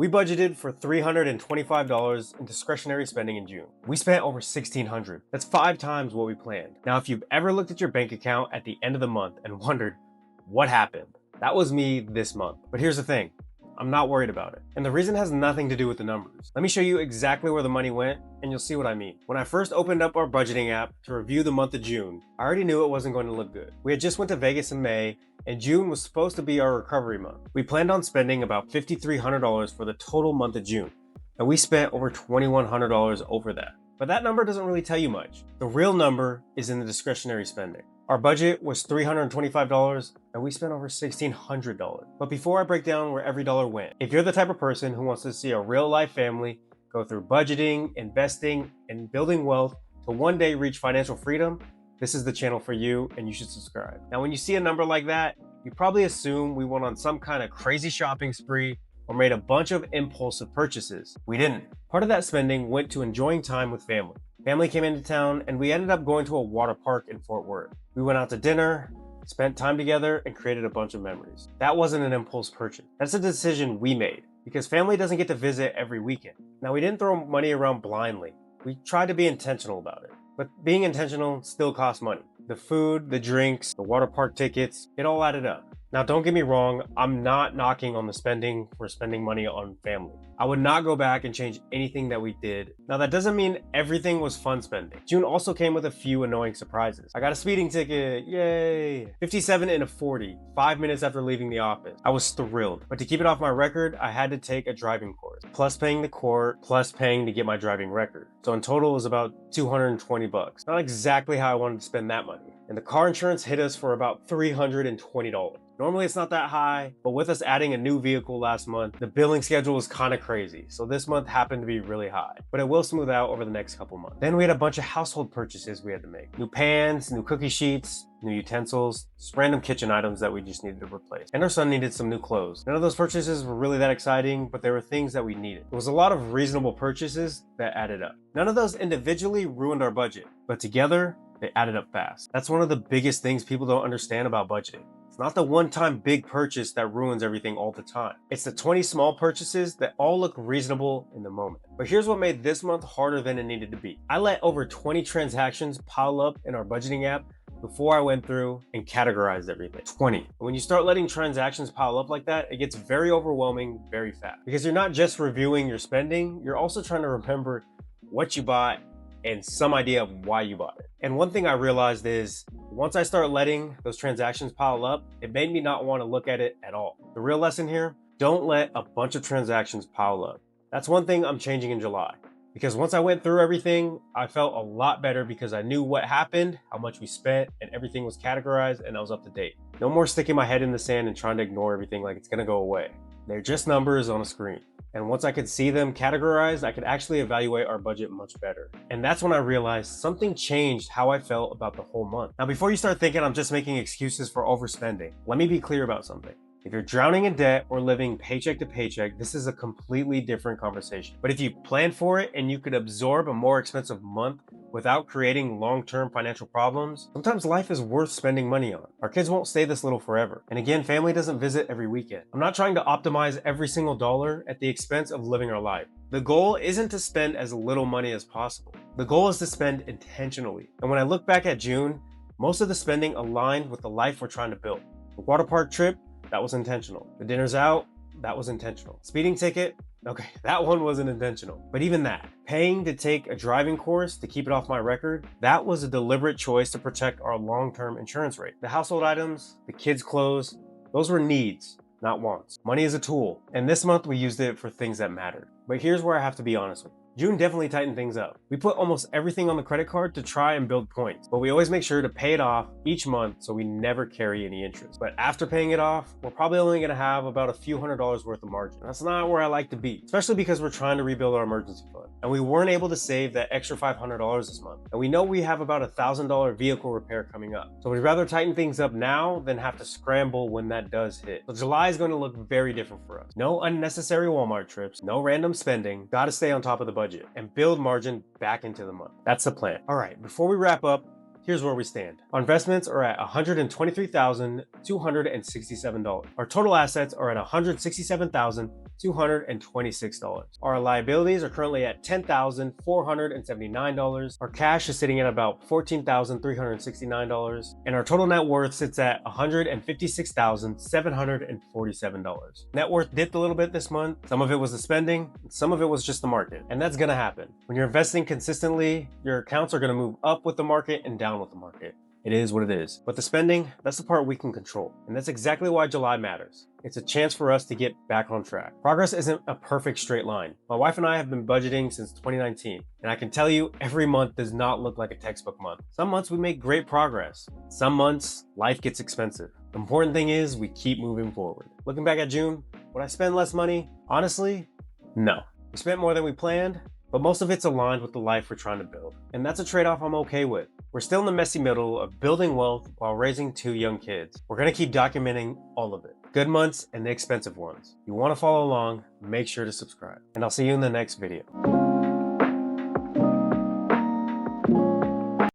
We budgeted for $325 in discretionary spending in June. We spent over $1,600. That's 5 times what we planned. Now, if you've ever looked at your bank account at the end of the month and wondered what happened, that was me this month. But here's the thing, I'm not worried about it. And the reason has nothing to do with the numbers. Let me show you exactly where the money went and you'll see what I mean. When I first opened up our budgeting app to review the month of June, I already knew it wasn't going to look good. We had just went to Vegas in May and June was supposed to be our recovery month. We planned on spending about $5,300 for the total month of June, and we spent over $2,100 over that. But that number doesn't really tell you much. The real number is in the discretionary spending. Our budget was $325 and we spent over $1,600. But before I break down where every dollar went, if you're the type of person who wants to see a real life family go through budgeting, investing, and building wealth to one day reach financial freedom, this is the channel for you and you should subscribe. Now, when you see a number like that, you probably assume we went on some kind of crazy shopping spree or made a bunch of impulsive purchases. We didn't. Part of that spending went to enjoying time with family. Family came into town and we ended up going to a water park in Fort Worth. We went out to dinner, spent time together, and created a bunch of memories. That wasn't an impulse purchase. That's a decision we made because family doesn't get to visit every weekend. Now, we didn't throw money around blindly. We tried to be intentional about it. But being intentional still costs money. The food, the drinks, the water park tickets, it all added up. Now, don't get me wrong, I'm not knocking on the spending for spending money on family. I would not go back and change anything that we did. Now, that doesn't mean everything was fun spending. June also came with a few annoying surprises. I got a speeding ticket, yay! 57 and a 40, 5 minutes after leaving the office. I was thrilled. But to keep it off my record, I had to take a driving course, plus paying the court, plus paying to get my driving record. So in total, it was about $220. Not exactly how I wanted to spend that money. And the car insurance hit us for about $320. Normally it's not that high, but with us adding a new vehicle last month, the billing schedule was kind of crazy. So this month happened to be really high, but it will smooth out over the next couple months. Then we had a bunch of household purchases we had to make. New pans, new cookie sheets, new utensils, just random kitchen items that we just needed to replace. And our son needed some new clothes. None of those purchases were really that exciting, but they were things that we needed. It was a lot of reasonable purchases that added up. None of those individually ruined our budget, but together they added up fast. That's one of the biggest things people don't understand about budgeting. It's not the one-time big purchase that ruins everything all the time. It's the 20 small purchases that all look reasonable in the moment. But here's what made this month harder than it needed to be. I let over 20 transactions pile up in our budgeting app before I went through and categorized everything. 20. When you start letting transactions pile up like that, it gets very overwhelming very fast. Because you're not just reviewing your spending, you're also trying to remember what you bought and some idea of why you bought it. And one thing I realized is once I start letting those transactions pile up, it made me not want to look at it at all. The real lesson here, don't let a bunch of transactions pile up. That's one thing I'm changing in July. Because once I went through everything, I felt a lot better because I knew what happened, how much we spent, and everything was categorized and I was up to date. No more sticking my head in the sand and trying to ignore everything like it's gonna go away. They're just numbers on a screen. And once I could see them categorized, I could actually evaluate our budget much better. And that's when I realized something changed how I felt about the whole month. Now, before you start thinking I'm just making excuses for overspending, let me be clear about something. If you're drowning in debt or living paycheck to paycheck, this is a completely different conversation. But if you plan for it and you could absorb a more expensive month without creating long-term financial problems, sometimes life is worth spending money on. Our kids won't stay this little forever. And again, family doesn't visit every weekend. I'm not trying to optimize every single dollar at the expense of living our life. The goal isn't to spend as little money as possible. The goal is to spend intentionally. And when I look back at June, most of the spending aligned with the life we're trying to build. The water park trip, that was intentional. The dinners out, that was intentional. Speeding ticket, okay, that one wasn't intentional. But even that, paying to take a driving course to keep it off my record, that was a deliberate choice to protect our long-term insurance rate. The household items, the kids' clothes, those were needs, not wants. Money is a tool, and this month we used it for things that mattered. But here's where I have to be honest with you. June definitely tightened things up. We put almost everything on the credit card to try and build points, but we always make sure to pay it off each month so we never carry any interest. But after paying it off, we're probably only gonna have about a few $100s worth of margin. That's not where I like to be, especially because we're trying to rebuild our emergency fund. And we weren't able to save that extra $500 this month. And we know we have about a $1,000 vehicle repair coming up. So we'd rather tighten things up now than have to scramble when that does hit. So July is gonna look very different for us. No unnecessary Walmart trips, no random spending, gotta stay on top of the budget and build margin back into the month. That's the plan. All right, before we wrap up, here's where we stand. Our investments are at $123,267. Our total assets are at $167,200. $226. Our liabilities are currently at $10,479. Our cash is sitting at about $14,369. And our total net worth sits at $156,747. Net worth dipped a little bit this month. Some of it was the spending, some of it was just the market. And that's gonna happen. When you're investing consistently, your accounts are gonna move up with the market and down with the market. It is what it is. But the spending, that's the part we can control. And that's exactly why July matters. It's a chance for us to get back on track. Progress isn't a perfect straight line. My wife and I have been budgeting since 2019, and I can tell you every month does not look like a textbook month. Some months we make great progress. Some months, life gets expensive. The important thing is we keep moving forward. Looking back at June, would I spend less money? Honestly, no. We spent more than we planned, but most of it's aligned with the life we're trying to build. And that's a trade-off I'm okay with. We're still in the messy middle of building wealth while raising 2 young kids. We're gonna keep documenting all of it. Good months and the expensive ones. If you wanna follow along, make sure to subscribe. And I'll see you in the next video.